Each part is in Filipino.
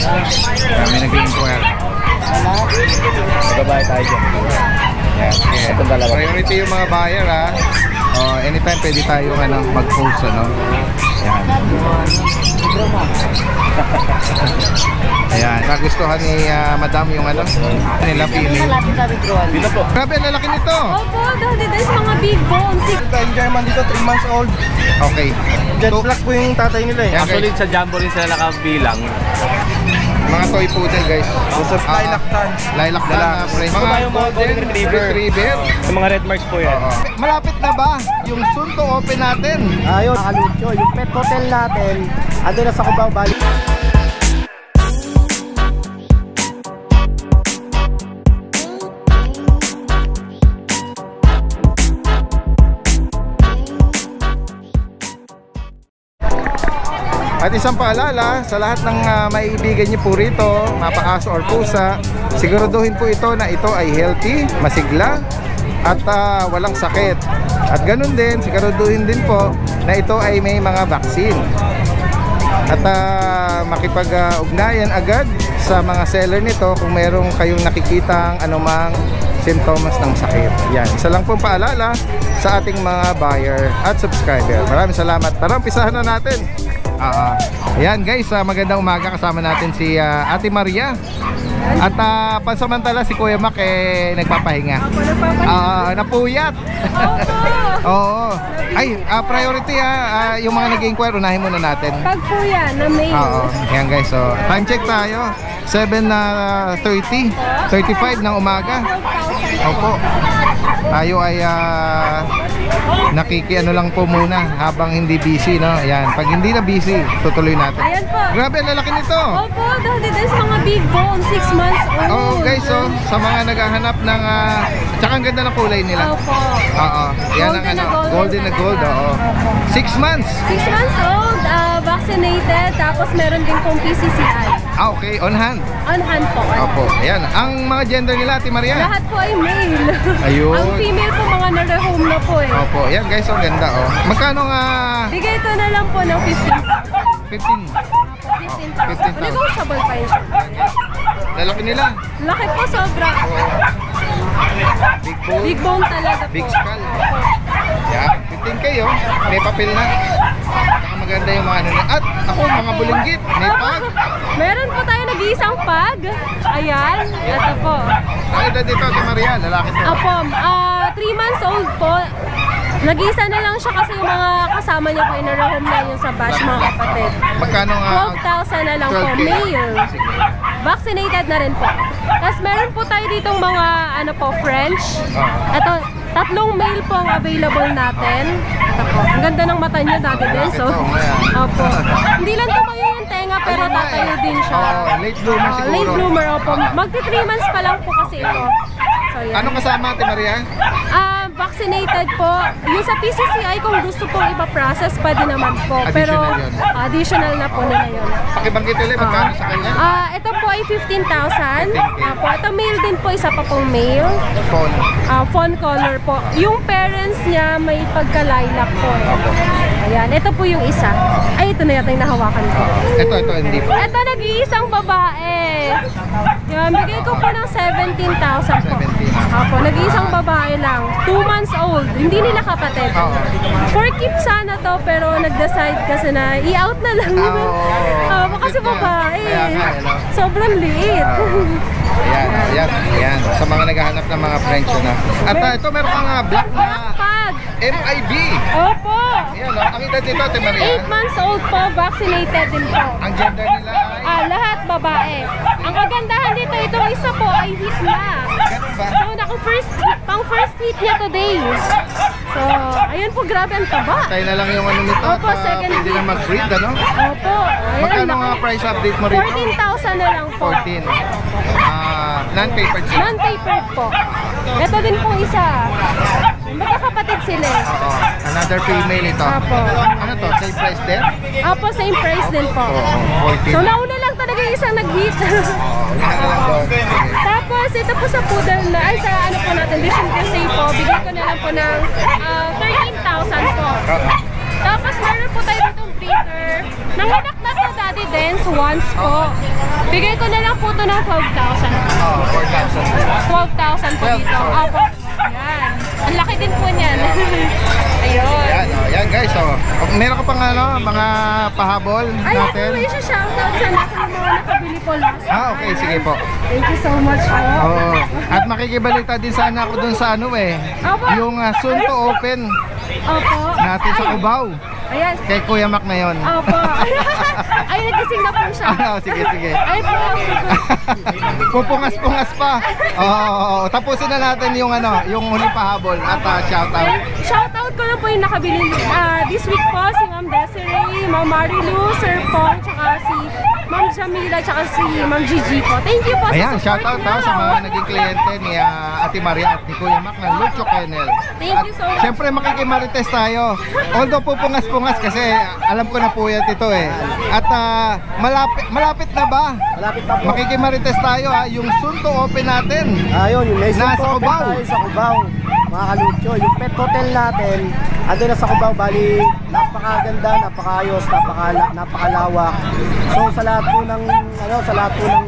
May nag-inquire. Babae tayo dyan. Yan. Itong dalawa. Priority yung mga buyer ha. Anytime pwede tayo mag-post ano. Yan. Ayan, nagustuhan ni Madam yung ano nila female. Dito po. Grabe, ang lalaki nito. Opo, dahil dito sa mga big bones. Time German dito, 3 months old. Okay. Jet black po yung tatay nila eh. Yan, Actually, sa Jumbo rin sila nakabilang. Mga toy poodle guys. Sa lilac tan. Lilac tan na friend. Mga golden retriever. Yung mga red marks po yan. Malapit na ba yung soon to open natin? Ayun, nakalucho. Yung pet hotel natin, ando na sa Cubao Valley. At isang paalala sa lahat ng maibigan niyo po rito, mapaaso or pusa, siguraduhin po ito na ito ay healthy, masigla, at walang sakit. At ganun din, siguraduhin din po na ito ay may mga vaccine. At makipag-ugnayan agad sa mga seller nito kung merong kayong nakikitang anumang sintomas ng sakit. Yan, isa lang pong paalala sa ating mga buyer at subscriber. Maraming salamat. Tara, umpisahan na natin. Ayan guys, magandang umaga, kasama natin si Ate Maria. At pansamantala si Kuya Mac nagpapahinga. Napuyat. Oo. Ay, priority yung mga nag-inquire, unahin muna natin. Pag po yan, na mail. Ayan guys, so time check tayo. 7:30, 35 ng umaga. Opo. Tayo ay nakikiano lang po muna habang hindi busy, no? Ayan, pag hindi na busy, tutuloy natin. Ayan po. Grabe, ang lalaki nito. Opo, dahil dito sa mga big bones, 6 months old. Oo guys, so sa mga naghahanap ng tsaka ang ganda ng kulay nila. Opo. Oo. Yan ang ano, golden na gold, oo. 6 months. 6 months old, vaccinated, tapos meron din pong PCCI. Okay, on hand. On hand po. Opo. Ayan, ang mga gender nila, Ate Maria. Lahat po ay male. Ayun. Ang female po mga nare-home na po eh. Opo, ayan guys, ang ganda oh. Magkano nga? Bigay ko na lang po ng 15. 15,000. Negotiable pa yun. Lalaki nila. Laki po sobra. Big bone. Big bone talaga po. Big skull. Yeah, 15K oh. May papel na. Saka maganda yung mga ano na. At ako, mga bulinggit. May pag. Meron po tayo nag-iisang pag. Ayan. Ito po. Ang edad dito, Ate Maria, lalaki to. Apo, 3 months old po. Nag-iisa na lang siya kasi yung mga kasama niya po inarahom na yun sa batch, mga kapatid. Magkano nga? 12,000 na lang po, 12K. male. Vaccinated na rin po. Tapos meron po tayo ditong mga ano po, French. Ito, 3 male po ang available natin. Ito po. Ang ganda ng mata niya dati din. So, opo. Hindi lang tumayo yung tenga pero tatayo din siya. Late bloomer siguro. Late bloomer, opo. Magti 3 months pa lang po kasi ito. So, yan. Anong kasama, Ate Maria? Vaccinated po. Yung sa PCCI kung gusto pong ipa-process, pwede naman po. Pero Additional yun. additional na po nila yun. Pakibanggit ulit, magkano sa kanya? Ito po ay 15,000. Ito male din po, isa pa pong male. Phone. Fawn color po. Yung parents niya may pagka-lilac po. Ayan, ito po yung isa. Ay, ito na yata yung nahawakan ko. Ito, hindi po. Ito, nag-iisang babae. Yan, bigay ko po ng 17,000 po. Apo, nag-iisang babae lang. 2 months old. Hindi nila kapatid. For keep sana to, pero nag-decide kasi na i-out na lang. Kasi babae. Sobrang liit. Ayan. Sa mga naghahanap ng mga French na. At ito, meron kang black na Pag. MIB. Opo. Ayan, ang edad dito, Ate Maria. 8 months old po, vaccinated din po. Ang gender nila ay? Lahat babae. Ang kagandahan dito, itong isa po ay hit na. Ganun ba? So, pang first hit niya today. So, ayun po, grabe ang taba. Tayo na lang yung ano nito. Opo, second pwede hit. na mag-breed, ano? Opo. Ayan, Magkano nga price update mo rito? 14,000 na lang po. 14. Non-papered siya. Non-papered po. Ito din po isa. Magkakapatid sila. Oo. Another female ito. Opo. Ano to? Same price din? Opo, same price din po. Oo, 14. So, nauna lang talaga yung isang nag-hit. Oo, yan na lang doon. Tapos, ito po sa poodle na, ay sa ano po natin, Vision Crusade po, bigyan ko na lang po ng 13,000 po. Tapos, meron po tayo ditong breeder. Nanganak na to Daddy Dance once po. Bigay ko na lang po ito ng 12,000. Oh, 4,000. 12,000 po dito. Apo. Yan. Ang laki din po niyan. Ayun. Yan, yan guys, meron ka pang mga pahabol Ay, natin? may shoutout sa lahat ng mga nakabili po last time. Okay, sige po. Thank you so much po. Oo. At makikibalita din sana ako dun sa Opo. yung soon to open Opo. natin sa Cubao. Ayan. Kay Kuya Mac na yun. Opo. Ay, nagising na po siya. Sige, sige. Ay po. Pupungas-pungas pa. Oo, tapusin na natin yung yung huli pahabol at shoutout. Shoutout ko na po yung nakabili this week po, si Ma'am Desiree, Ma'am Marilu, Sir Pong, tsaka si Ma'am Jamila, tsaka si Ma'am Gigi po. Thank you po Ayan, sa support shoutout niyo. sa mga naging kliyente ni Ate Maria at ni Kuya Mac ng Lucho Kennel. Thank you so much. Siyempre makikimarites tayo. Although pupungas-pungas kasi alam ko na po yan ito At malapit na ba? Malapit na po. Makikimarites tayo yung soon to open natin. Ayun, yung Mason Nasa po, Cubao. tayo sa Cubao. Mga kalucho, yung pet hotel natin, ando na sa Cubao, bali napakaganda, napakaayos, napakalawak. So sa lahat po ng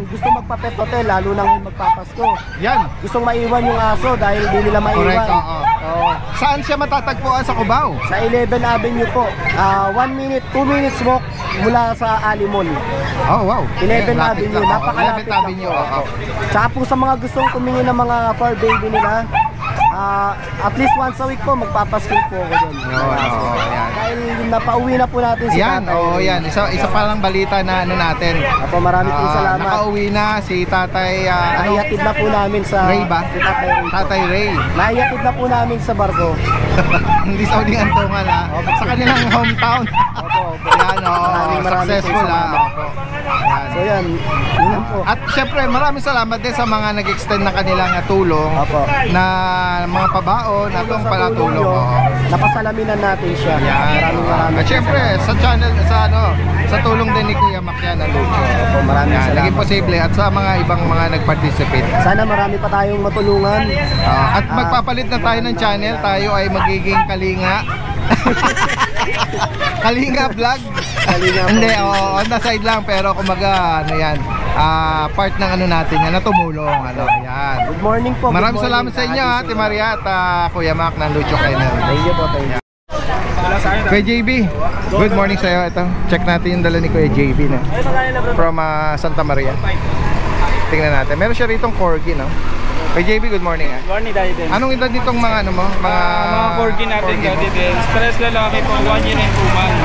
gusto magpa-pet hotel, lalo nang magpapasko. Yan. Gustong maiwan yung aso dahil di nila maiwan. Correct, oo. Oo. Saan siya matatagpuan sa Cubao? Sa 11 Avenue po. 1 minute, 2 minutes walk mula sa Alimol. Oh, wow. 11 Lapit Avenue, lang, oo. napakalapit 11th lang Avenue, po. oo. Tsaka po sa mga gustong tumingin ng mga fur baby nila, at least once a week po magpapaskil po ako doon. Yan. Dahil napauwi na po natin si Yan, tatay. yan. Isa pa lang balita na natin. Apo, marami pong salamat. Nakauwi na si Tatay Naiyatid na po namin sa Ray ba? si Tatay Ray. Tatay Ray. Naiyatid na po namin sa barko. Hindi sa uling antungan sa kanilang hometown. Opo, opo. Yan, Maraming successful pong salamat. Opo. Yan. So yan, yun lang po. At syempre maraming salamat din sa mga nag-extend na kanilang tulong Opo. na mga pabaon at itong Sa palatulong. tulong nyo, Oo. napasalaminan natin siya. Yan. Maraming At syempre sa channel sa tulong din ni Kuya Mac yan, Lucho. Opo, maraming Yan, salamat. naging posible at sa mga ibang mga nag-participate. Sana marami pa tayong matulungan. At magpapalit na tayo ng channel, tayo ay magiging Kalinga. Kalinga vlog. Kalinga po. Hindi, on the side lang pero kumaga yan. Part ng natin yan na tumulong yan. Good morning po. Maraming good morning salamat sa inyo Ate Maria at Kuya Mac ng Lucho Kennel. Thank you po, thank you. Kuya JB, good morning sa iyo. Ito, check natin yung dala ni Kuya JB na from Santa Maria. Tingnan natin. Meron siya ritong corgi, no? Kuya JB, good morning. Good morning, Daddy. Anong edad nitong mga Mga corgi natin, corgi mo? Daddy. Stress lalaki po, 1 year and 2 months.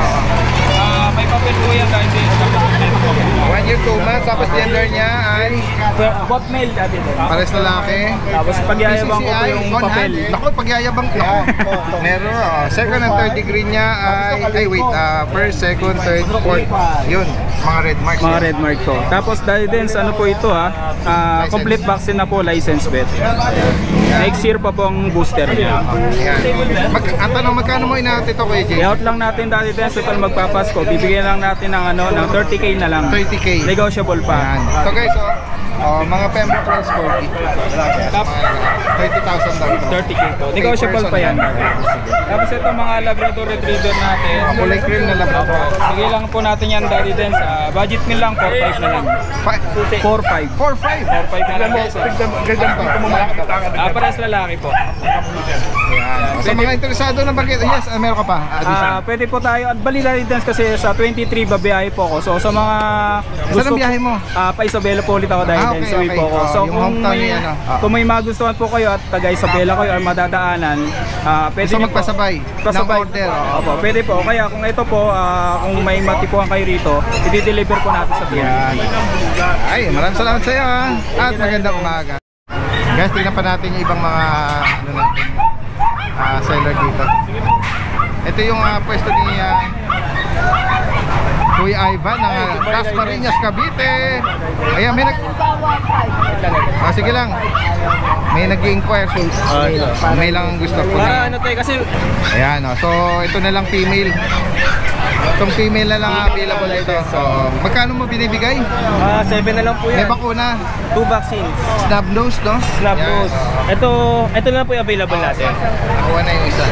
May papel po yan, Daddy. 1 year, 2 months, tapos gender niya ay Both male, Daddy. pares lalaki. Tapos pagyayabang ko po yung papel. Naku, pagyayabang ko. Meron, second and third degree niya ay wait, first, second, third, fourth. Yun, mga red marks. Mga red mark po. Tapos, Daddy Dance, ano po ito complete vaccine na po, license bet. Next year pa pong booster niya. Ayan. Ang tanong, magkano mo inaat ito Kuya JB? I-out lang natin, Daddy Dance, ito magpapasko. Bibigyan lang natin ng, ng 30K na lang. 30K. Negotiable pa. Ayan. So guys, mga Pembroke Cross corgi. 30,000 daw. 30K po. Negotiable pa yan. Tapos ito mga Labrador Retriever natin. Kulay cream na Labrador. Sige lang po natin yan, Daddy Dance. Budget meal lang, 4-5 na lang. 4-5. 4-5. 4-5 na lang. Pares lalaki po. Ayan. Sa mga interesado na bagay, yes, meron ka pa. Pwede po tayo. At bali, Daddy Dance, kasi sa 23 babiyahe po ako. So sa mga Saan ang biyahe mo? pa Isabela po ulit ako, Daddy Dance. Okay, okay. Po ako. So Yung kung hometown may, niya, kung may magustuhan po kayo at taga Isabela kayo or madadaanan, pwede Gusto niyo magpasabay ng order. Opo, pwede po. Kaya kung ito po, kung may matipuan kayo rito, i-deliver po natin sa biyahe. Ay, maraming salamat sa iyo at magandang umaga. Guys, tingnan pa natin yung ibang mga seller dito. Ito yung pwesto ni Kuya Ivan ng Casmariñas, Cavite. Ayan, may sige lang. May nag-inquire, so may lang gusto ko. Para ano tayo kasi Ayan, so ito na lang female. Itong female na lang available ito. So, magkano mo binibigay? 7 na lang po May yan. bakuna. 2 vaccines. Snub nose, no? Snap Yan. nose. Ito na lang po yung available natin. Nakuha na yung isa.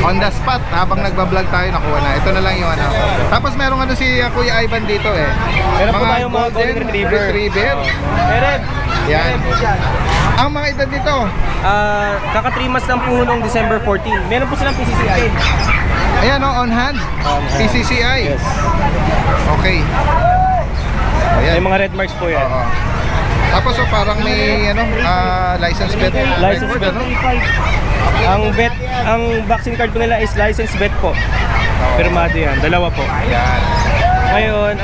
On the spot, habang nagbablog tayo, nakuha na. Ito na lang yung ano. Tapos meron ano si Kuya Ivan dito eh. Meron po tayong mga golden retriever. Meron. Yan. Ang mga edad nito, Kaka 3 months lang po nung December 14. Meron po silang PCCI. ayan o, on hand. PCCI. Yes. Okay. Ayan. May mga red marks po yan. Oo. Tapos so, parang may ano, license vet. License record, vet. ano? Ang vaccine card po nila is license vet po. Pirmado yan, dalawa po. Yan. Ngayon,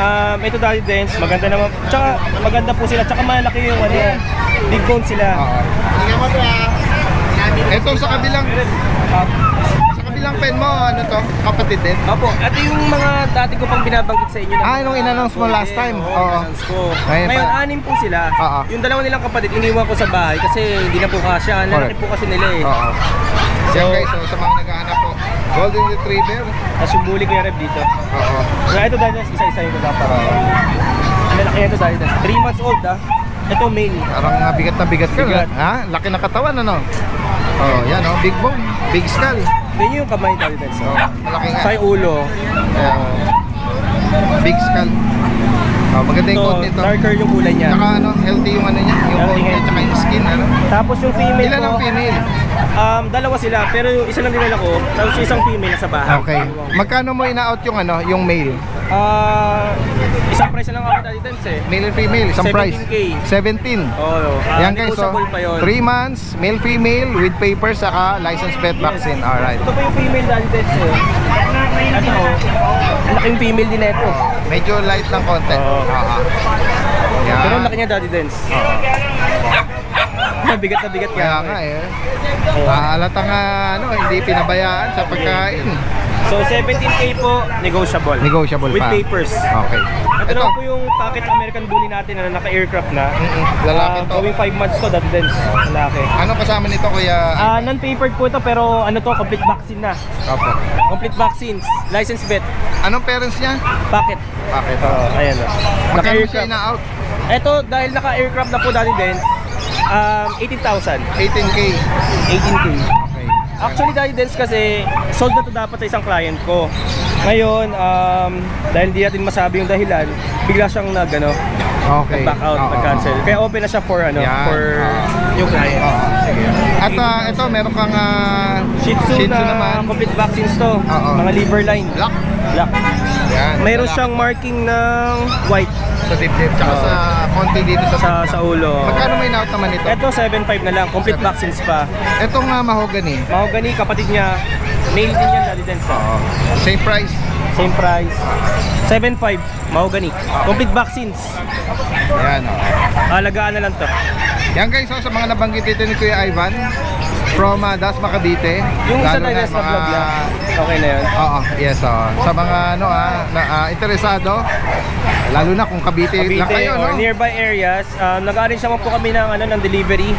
ito Daddy Dens, maganda naman. Tsaka maganda po sila, tsaka malaki yung ano, big bone sila. Oo. Ito sa kabilang pen mo, ano to? Kapatid din? Opo, ito yung mga dati ko pang binabanggit sa inyo. Nung in-announce mo last time. Oo. Ngayon, 6 po sila. Oo. Yung dalawa nilang kapatid, iniwan ko sa bahay kasi hindi na po kasya. Ang lalaki Correct. po kasi nila eh. Oo. So, guys, so, sa mga naghahanap po, Golden Retriever. Tapos yung bully ko yung rep dito. Oo. Kaya ito Daddy Dens, isa-isa yung dapat. Ang lalaki ito Daddy Dens. 3 months old Ito male. Parang bigat na bigat ka. Bigat. Ha? Laki na katawan, ano? Oh, yan oh, big bone, big skull. Tingnan yung kamay Daddy Dens. So, malaki nga. Sa ulo. Ayan. Big skull. Oh, maganda yung coat nito. Darker yung kulay niya. Tsaka ano, healthy yung ano niya, yung coat niya, tsaka yung skin, ano? Tapos yung female Ilan ang female? Dalawa sila, pero yung isa lang dinala ko, tapos yung isang female nasa bahay. Okay. Magkano mo ina-out yung ano, yung male? Isang price lang ako Daddy Dens eh. Male and female, isang price. 17K. 17. Oo. Yan guys, so negotiable pa yun. 3 months, male female with papers saka license pet vaccine. Alright. Ito pa yung female Daddy Dens eh. Ano, ang laking female din ito. Medyo light ng konti. Oo. Yan. Pero ang laki niya Daddy Dens. Bigat na bigat Kaya nga eh. Halata nga ano, hindi pinabayaan sa pagkain. So 17K po, negotiable. Negotiable with pa. papers. Okay. Ito naman po yung pocket American Bully natin na naka-aircraft na. Lalaki to. Going 5 months to, Daddy Dens. Lalaki. Ano kasama nito kuya? Non-papered po ito pero ano to, complete vaccine na. Opo. Complete vaccines, license vet, Anong parents niya? packet. Bakit? Ayan na. Magkano siya na-out? Ito dahil naka-aircraft na po Daddy Dens, 18,000. 18K. 18K. Okay. Actually Daddy Dens kasi sold na to dapat sa isang client ko. Ngayon, dahil di natin masabi yung dahilan, bigla siyang Okay. nag-back out, Oo, nag-cancel. oo. Kaya open na siya for Yan. for yung client. Sige. At ito, meron kang Shih Tzu na naman. complete vaccines to. Oo. Mga liver line. Black. Black. Yan. Mayroon Black. siyang marking ng white Sa dibdib, tsaka sa konti dito sa ulo. Magkano may na-out naman ito? Ito 7.5 na lang, complete 7.5. vaccines pa. Itong mahogany. Mahogany, kapatid niya, male din yan Daddy Dens. Same price. Same price. 7.5, mahogany. Complete vaccines. Yan. Alagaan na lang to. Yan guys, sa mga nabanggit dito ni Kuya Ivan from Dasma Cavite. Yung isa lalo tayo sa vlog lang. Okay na yun. Oo, yes. Sa mga interesado, lalo na kung Cavite lang kayo, or no? nearby areas, nag-arrange naman po kami ng delivery.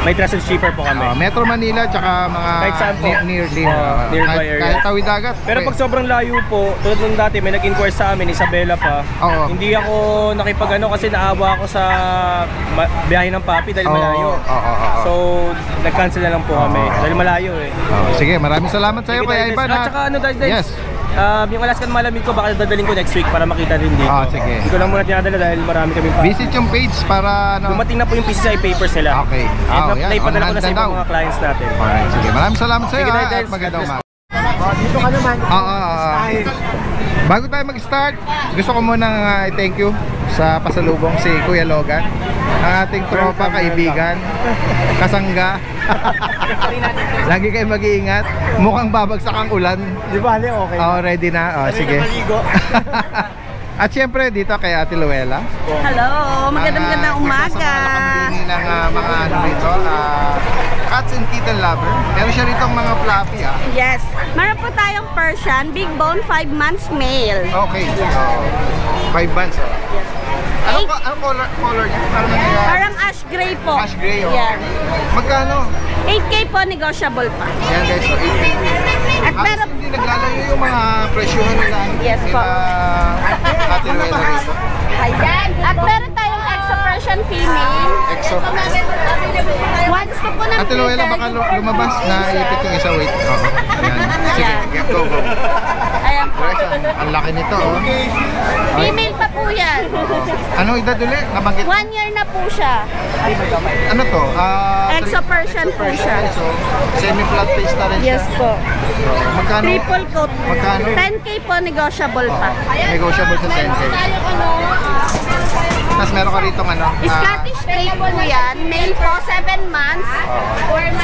May trusted shipper po kami. Metro Manila tsaka mga Kahit saan po. nearly. Nearby area. Kahit tawid dagat. Pero pag sobrang layo po, tulad nung dati may nag-inquire sa amin, Isabela pa. Oo. Hindi ako nakipag-ano kasi naawa ako sa biyahe ng papi dahil malayo. Oo. So, nag-cancel na lang po kami dahil malayo eh. Sige, maraming salamat sa iyo Kuya Ivan. At saka ano Daddy Dens? Yes. Yung Alaskan Malamig ko baka dadaling ko next week para makita rin dito. Sige. Hindi ko lang muna tinadala dahil marami kaming pa. Visit yung page para Dumating na po yung PCCI papers nila. Okay. And Yan. naipadala ko na sa On hand ibang daw. mga clients natin. Alright, sige. Maraming salamat sa iyo Sige, Daddy at Dens. magandang umaga. Dito ka naman. Bago tayo mag-start, gusto ko munang i-thank you sa pasalubong si Kuya Logan, ang ating tropa, kaibigan, kasangga. Lagi kayo mag-iingat. Mukhang babagsak ang ulan. Di ba, okay? Ready na? Sige. At syempre dito kay Ate Luella. Hello, magandang umaga. Ng mga ano dito, cats and kitten lover. Meron siya rito mga fluffy Yes, meron po tayong Persian, big bone, 5 months male. Okay. 5 months. Anong color niya? Ano nangyayari? Parang ash gray po. Ash gray, Yeah. Magkano? 8K po, negotiable pa. Yan guys, so 8K. At meron, Hindi naglalayo yung mga presyohan nila. Yes po. Ate Luella rito. At meron tayong exo Persian female. Exo. Gusto po ng At Ate Luella, baka lumabas na ipit yung isa. Wait. Oo. Ayan. Sige, go. Ayan po. Guys, ang laki nito, oh. Female pa po yan. Anong edad ulit? Nabanggit? 1 year na po siya. Ano to? Exo Persian po siya. So, semi-flat face na rin siya. Yes po. Magkano? Triple coat. Magkano? 10K po, negotiable pa. Negotiable sa 10K. Tapos meron ka rito ano? Scottish Straight po yan. Male po, 7 months.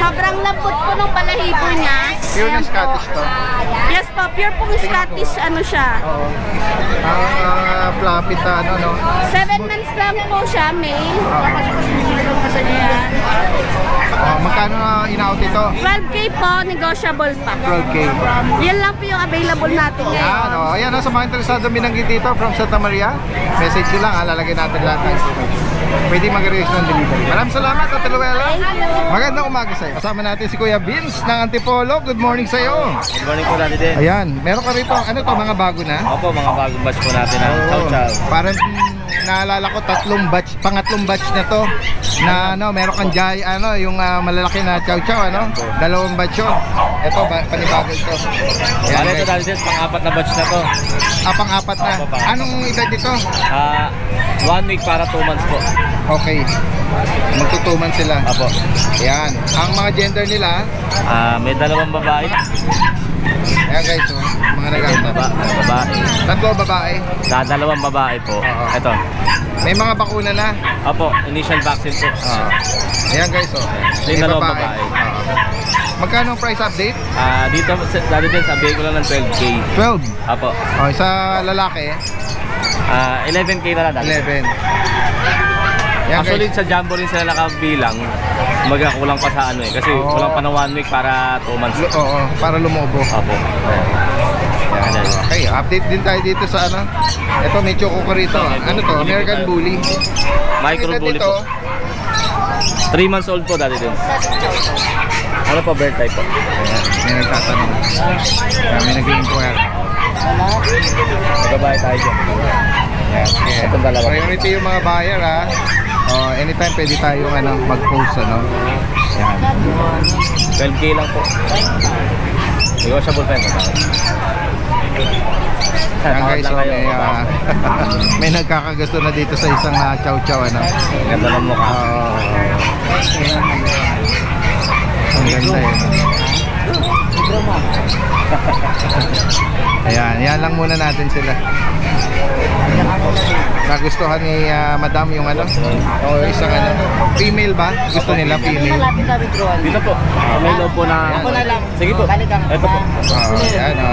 Sobrang lambot po ng balahibo niya. Pure na Ayan po. Scottish to? Yes po, pure pong Scottish ano siya. Oo. Fluffy ta, ano, no? 7 months lang po siya, male. Ayan. Magkano in-out ito? 12K po, negotiable pa. 12K. Yan lang po yung available natin Ayan, ngayon. oh. Ayan, sa mga interesado binanggit dito from Santa Maria, message nyo lang, lalagay natin lahat ng information. Pwede mag-request ng delivery. Maraming salamat, Ate Luella. Magandang umaga sa'yo. Kasama natin si Kuya Vince ng Antipolo. Good morning sa'yo. Good morning po natin din. Ayan, meron ka rito. Ano to, mga bago na? Opo, mga bagong batch po natin ng Chow Chow. Parang naalala ko pangatlong batch na to na ano, meron kang jay, ano, yung malalaki na chow chow, ano? Dalawang batch yun. Ito, panibago ito. Bale ito guys. natin din, pang-apat na batch na to. Pang-apat na. Opo, pang-apat. Anong edad ito? 1 week para 2 months po. Okay. Magtutuman sila. Opo. Yan. Ang mga gender nila, May dalawang babae. ayan guys, oh, mga naganda. Babae. Tatlo babae. Dalawang babae po. Oo. Ito. May mga bakuna na. Opo, initial vaccine po. Ayan guys, oh. May dalawang babae. Magkano ang price update? Dito, dati din, sabihin ko lang ng 12K. 12. Opo. Oh, sa lalaki, 11K na lang dati. 11. Yan Actually, guys. sa Jumbo rin sila nakabilang. Magkakulang pa sa ano eh. Kasi Oo. kulang pa ng 1 week para 2 months. Oo, para lumobo. Opo. Ayan. Okay, update din tayo dito sa ano. Ito, may choco ko rito. Ano to? American Bully. Micro Ang edad bully nito, po. 3 months old po dati din. Ano po, bird type po? Ayan, may nagtatanong. Ayan, may nag-inquire. Babae tayo dyan. Ayan, Itong dalawa. priority yung mga buyer, ha. Oh, anytime pwede tayong ano, mag-post, ano. Ayan. 12K lang po. Negotiable pa yun. Ayan guys, so may nagkakagasto na dito sa isang chow-chow, ano. Ganda ng mukha. Ang ganda eh. Ayan, yan lang muna natin sila. Nagustuhan ni Madam yung ano? O isang ano? Female ba? Gusto nila female? Dito po. May loob po na... Sige po. Ito po. Ayan o.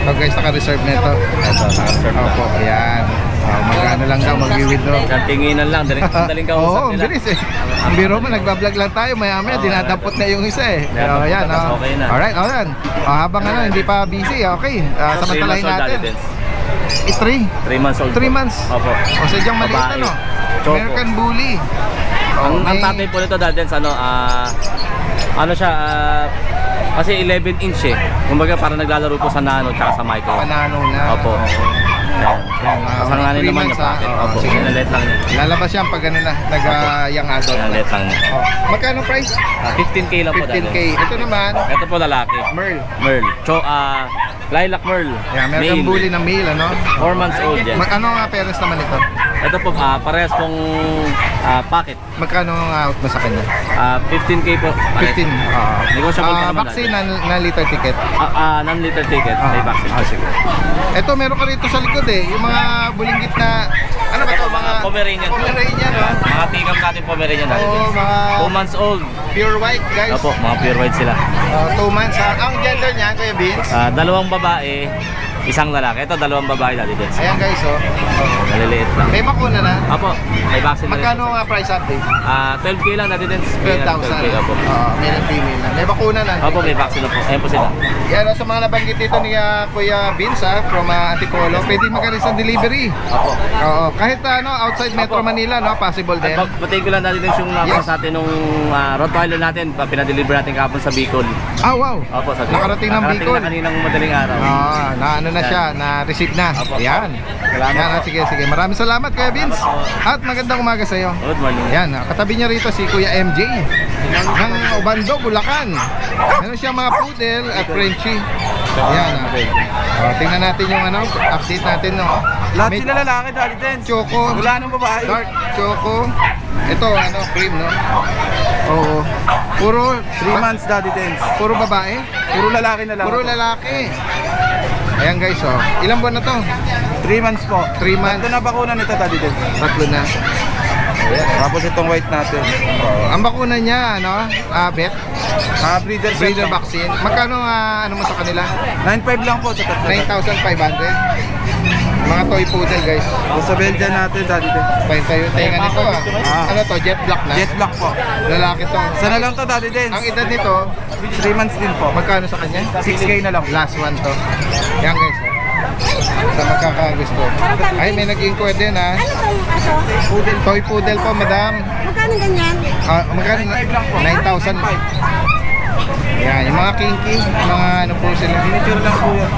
So guys, naka-reserve na ito. Ito, naka-reserve na. Opo, ayan. Magkano lang daw, mag-withdraw. Isang tinginan lang. Daling kausap Oo, ang nila. bilis eh. Ang biro mo, nagbablog lang tayo. Maya-maya, dinadampot na yung isa eh. Pero ayan, Tapos okay na. Alright, alright. Habang ano, hindi pa busy, okay. Samantalahin natin. 3 months old. 3 months. Opo. O sadyang maliit Babae. ano. Choco. American Bully. Ang tatay po nito dati ano siya, kasi 11 inch eh. Kumbaga parang naglalaro po sa nano tsaka sa micro. Panano na. Opo. Ayan. Kasanganin 3 naman months, yung packet. ha? Opo, Sige. pinalet lang niya. Lalabas yan pag ano na, nag-young adult. Pinalet lang niya. Magkano price? 15K lang po dati. 15K. Ito naman, Ito po lalaki. Merl. Merl. Lilac Merl. Yeah, American Male. Bully na male, ano? 4 months old yan. Ano nga parents naman ito? Ito po, parehas pong packet. Magkano ang out mo sa kanya? 15K po. 15. Negotiable pa naman Vaccine na liter ticket. Non-liter ticket. May vaccine. Sige. Ito, meron ka rito sa likod eh. Yung mga bulinggit na, ano ba ito? Mga Pomeranian. Pomeranian, no? Mga tigam natin Pomeranian natin. Oo, mga 2 months old. pure white, guys. Opo, mga pure white sila. 2 months, ha? Ang gender niya, Kuya Vince? Dalawang babae, isang lalaki. Ito, dalawang babae dati din. Ayan, guys, oh. Maliliit lang. May makuna na. Opo, may vaccine na rin. Magkano nga price update? 12K lang dati din. 12,000. 12K, opo. Male and female na. May bakuna na. Opo, may vaccine na po. Ayan po sila. Yan, sa mga nabanggit dito ni Kuya Vince, from Antipolo, pwede mag-alis ng delivery. Opo. Oo, kahit outside Metro Opo. Manila, no, possible din. At batiin ko lang natin yung nakuha Yes. sa atin nung Rottweiler natin. Pinadeliver natin kahapon sa Bicol. Ah, wow. Opo, sa Nakarating ng Bicol. na kaninang madaling araw. Na ano na siya, na-receive na. Opo. Yan. Yan, sige, sige. Maraming salamat, Kuya Vince. At magandang umaga sa iyo. Good morning. Yan, katabi niya rito si Kuya MJ ng Obando, Bulacan. Meron siya mga poodle at Frenchie. Yan. Tingnan natin yung update natin. Lahat May sila lalaki, Daddy Dance. Choco. Wala nang babae. Dark Choco. Ito, cream, no? Oo. Puro 3 months, Daddy Dance. Puro babae. Puro lalaki na lang. Puro lalaki. Ayan guys, ilang buwan na to? 3 months po. 3 months. Tatlo na bakuna nito, Daddy Dance. Tatlo na. Tapos itong white natin. Ang bakuna niya, vet, Breeder vaccine. Magkano mo sa kanila? 9.5 lang po sa tatlo. 9,500. Mga toy poodle guys. Sa Belgian natin, Daddy Dance. Pahinta yung tenga nito Ano to? Jet black na? Jet black po. Lalaki to. Sana lang to, Daddy Dance. Ang edad nito, 3 months din po. magkano sa kanya? 6K na lang. Last one to. Yan guys. Sa magkakagusto. Ay, may nag-inquire din Ano tong aso? Toy poodle po, madam. Magkano ganyan? Magkano? 9,500 lang po. 9,000. Yan, yung mga kinky, mga po sila. Miniature lang po yan.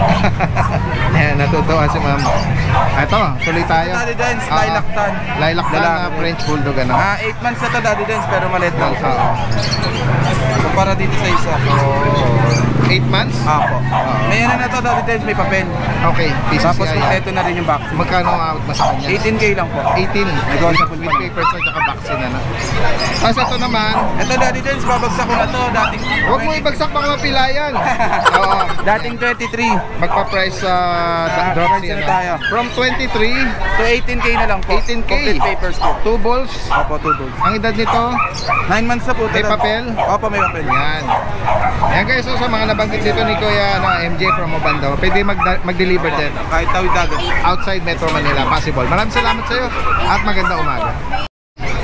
Yan, natutuwa si ma'am. Ito, tuloy tayo. Daddy Dance, lilac tan. Lilac tan na Lalaki. French Bulldog, 8 months na to, Daddy Dance, pero maliit lang. Kumpara dito sa isa. 8 months? Apo. May ano na to, Daddy Dance, may papel. Okay, PCCI. Tapos kompleto na rin yung vaccine. Magkano ang out mo sa kanya? 18K lang po. 18. Negotiable With pa. papers at saka vaccine, Tapos ito naman, Ito, Daddy Dance, babagsak ko na to. huwag mo ibagsak mga mapilayan. Oo. Dating 23 Magpa-price sa drop price na tayo. From 23 to 18K na lang po. 18K. Complete papers po. 2 balls. Opo, 2 balls. Ang edad nito, 9 months na po. May Daddy. papel? Opo, may papel. yan. Yan guys, so sa mga nabanggit dito ni Kuya MJ from Obando, pwede mag-deliver din. Kahit tawid dagat. Outside Metro Manila, possible. Maraming salamat sa iyo at magandang umaga.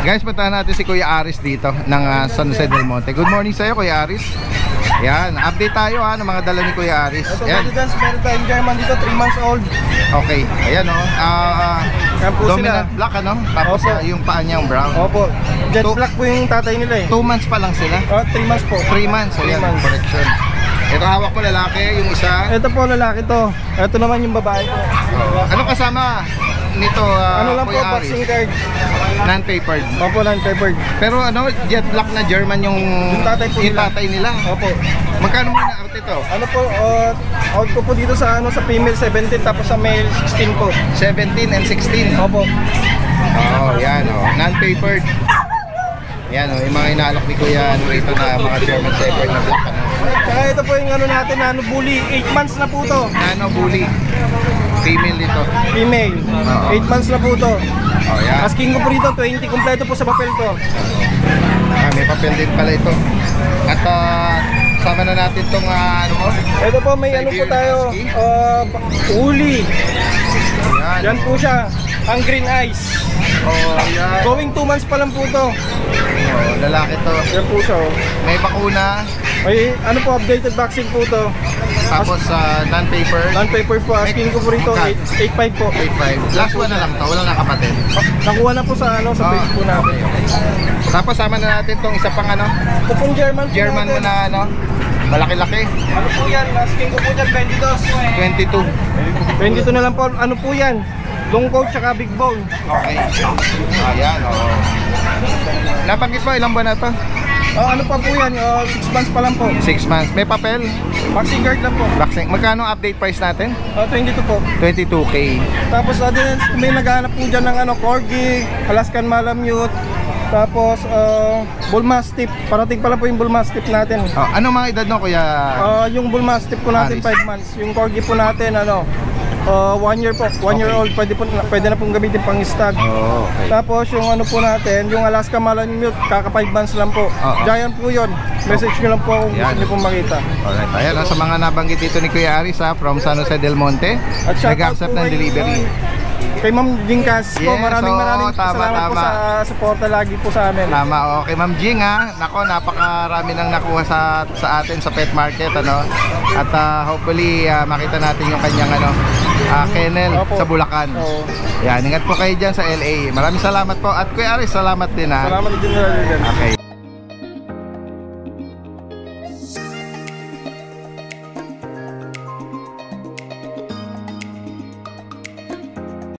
Guys, puntahan natin si Kuya Aris dito ng San Jose del Monte. Good morning sa iyo, Kuya Aris. Yan, update tayo ng mga dala ni Kuya Aris. Ito, Yan. Daddy Dance, meron tayong German dito, 3 months old. Okay, ayan Yan po dominant sila. black tapos Opo. yung paa niya yung brown. Opo, jet Two- black po yung tatay nila 2 months pa lang sila. 3 months po. 3 months, ayan, 3 months. correction. Ito hawak ko lalaki, yung isa. Ito po lalaki to. Ito naman yung babae ko. Anong kasama nito, Ano lang po, Kuya Aris? vaccine card. Non-papered. Opo, non-papered. Pero jet black na German yung tatay po nila. tatay nila. Opo. Magkano muna arte ito? Ano po, out ko po dito sa sa female 17 tapos sa male 16 po. 17 and 16. Opo. Yan non-papered. Yan yung mga inaalok ni Kuya rito na mga German Shepherd na black Tsaka ito po yung natin na bully, 8 months na po to. Nano bully. Female dito. Female. 8 months na po to. Yan. Asking ko po dito 20 kompleto po sa papel to. May papel din pala ito. At sama na natin tong Ito po may ano po tayo, uli. Yan po siya, ang green eyes. Yan. Going 2 months pa lang po to. Lalaki to. Yan po siya. May bakuna. May ano po, updated vaccine po to. Tapos non-paper. Non-paper po, asking ko po rito 8.5 po. 8.5. Last one na lang to. Walang nakapatid. Nakuha na po sa sa page po natin. Tapos sama na natin tong isa pang Ito pong German po German mo natin. na malaki-laki. Ano po yan? Asking ko po dyan 22. 22. 22 na lang po. Ano po yan? Long coat tsaka big bone. Okay. Ayan, Nabanggit mo, ilang buwan na to? Ano pa po yan? 6 months pa lang po. 6 months. May papel? Vaccine card lang po. Vaccine. Magkano update price natin? 22 po. 22K. Tapos may naghahanap po dyan ng Corgi, Alaskan Malamute, tapos Bull Mastiff. Parating pala po yung Bull Mastiff natin. Ano mga edad no, Kuya? Yung Bull Mastiff po natin Aris. 5 months. Yung Corgi po natin 1 year po. 1 year old. Pwede na pong gamitin pang stag. Okay. Tapos yung po natin, yung Alaska Malamute, kaka 5 months lang po. Giant po yun. Message nyo lang po kung gusto Yan. nyo pong makita. Alright. Ayan, sa mga nabanggit dito ni Kuya Aris from San Jose del Monte. At shoutout Nag-accept po ng kay, delivery. Kay Ma'am Jingkas po, Yes, maraming salamat po tama. sa suporta lagi po sa amin. Tama, okay Ma'am Jing Nako, napakarami nang nakuha sa atin sa pet market At hopefully makita natin yung kanyang kennel Opo. sa Bulacan. Oo. Yan, ingat po kayo dyan sa LA. Maraming salamat po. At Kuya Aris, salamat din Salamat din. Okay.